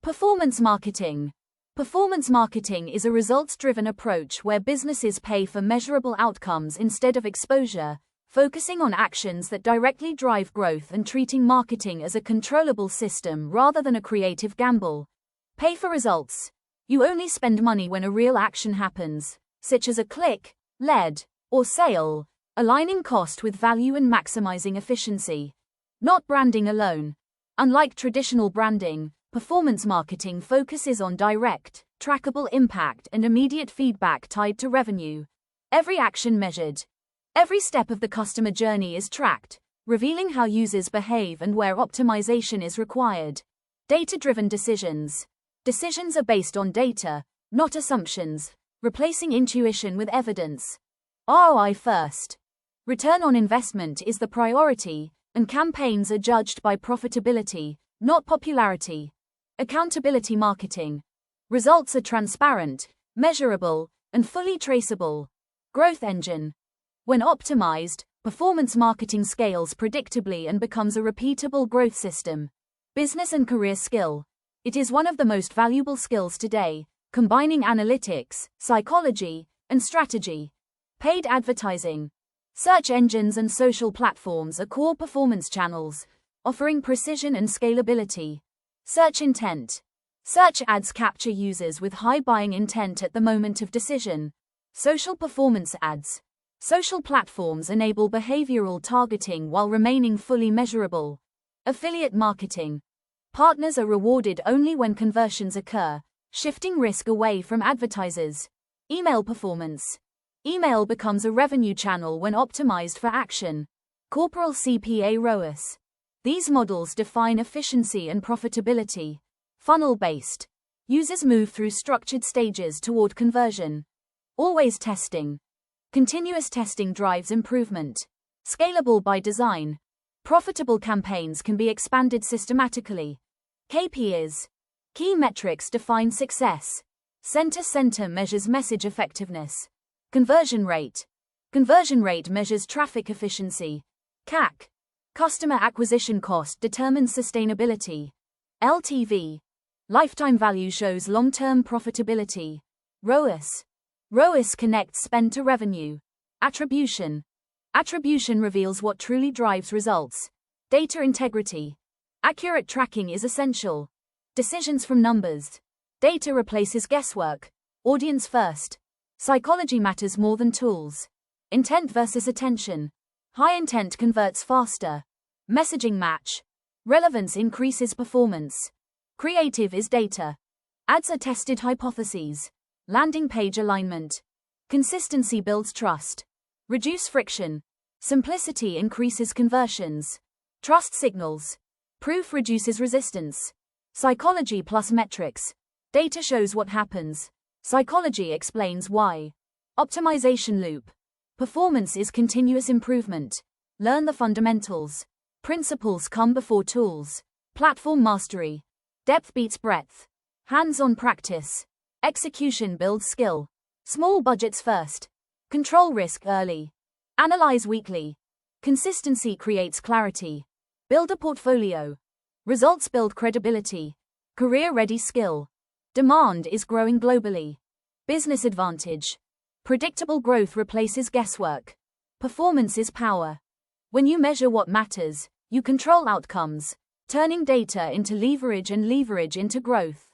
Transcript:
Performance marketing. Performance marketing is a results-driven approach where businesses pay for measurable outcomes instead of exposure, focusing on actions that directly drive growth and treating marketing as a controllable system rather than a creative gamble. Pay for results. You only spend money when a real action happens, such as a click, lead, or sale, aligning cost with value and maximizing efficiency. Not branding alone. Unlike traditional branding, performance marketing focuses on direct, trackable impact and immediate feedback tied to revenue. Every action measured. Every step of the customer journey is tracked, revealing how users behave and where optimization is required. Data-driven decisions. Decisions are based on data, not assumptions, replacing intuition with evidence. ROI first. Return on investment is the priority, and campaigns are judged by profitability, not popularity. Accountability marketing. Results are transparent, measurable, and fully traceable. Growth engine. When optimized, performance marketing scales predictably and becomes a repeatable growth system. Business and career skill. It is one of the most valuable skills today, combining analytics, psychology, and strategy. Paid advertising. Search engines and social platforms are core performance channels, offering precision and scalability. Search intent. Search ads capture users with high buying intent at the moment of decision. Social performance ads. Social platforms enable behavioral targeting while remaining fully measurable. Affiliate marketing. Partners are rewarded only when conversions occur, shifting risk away from advertisers. Email performance. Email becomes a revenue channel when optimized for action. Corporal CPA ROAS. These models define efficiency and profitability. Funnel-based. Users move through structured stages toward conversion. Always testing. Continuous testing drives improvement. Scalable by design. Profitable campaigns can be expanded systematically. KPIs. Key metrics define success. Center measures message effectiveness. Conversion rate. Conversion rate measures traffic efficiency. CAC. Customer acquisition cost determines sustainability. LTV. Lifetime value shows long-term profitability. ROAS. ROAS connects spend to revenue. Attribution. Attribution reveals what truly drives results. Data integrity. Accurate tracking is essential. Decisions from numbers. Data replaces guesswork. Audience first. Psychology matters more than tools. Intent versus attention. High intent converts faster. Messaging match. Relevance increases performance. Creative is data. Ads are tested hypotheses. Landing page alignment. Consistency builds trust. Reduce friction. Simplicity increases conversions. Trust signals. Proof reduces resistance. Psychology plus metrics. Data shows what happens. Psychology explains why. Optimization loop. Performance is continuous improvement. Learn the fundamentals. Principles come before tools. Platform mastery. Depth beats breadth. Hands-on practice. Execution builds skill. Small budgets first. Control risk early. Analyze weekly. Consistency creates clarity. Build a portfolio. Results build credibility. Career-ready skill. Demand is growing globally. Business advantage. Predictable growth replaces guesswork. Performance is power. When you measure what matters, you control outcomes, turning data into leverage and leverage into growth.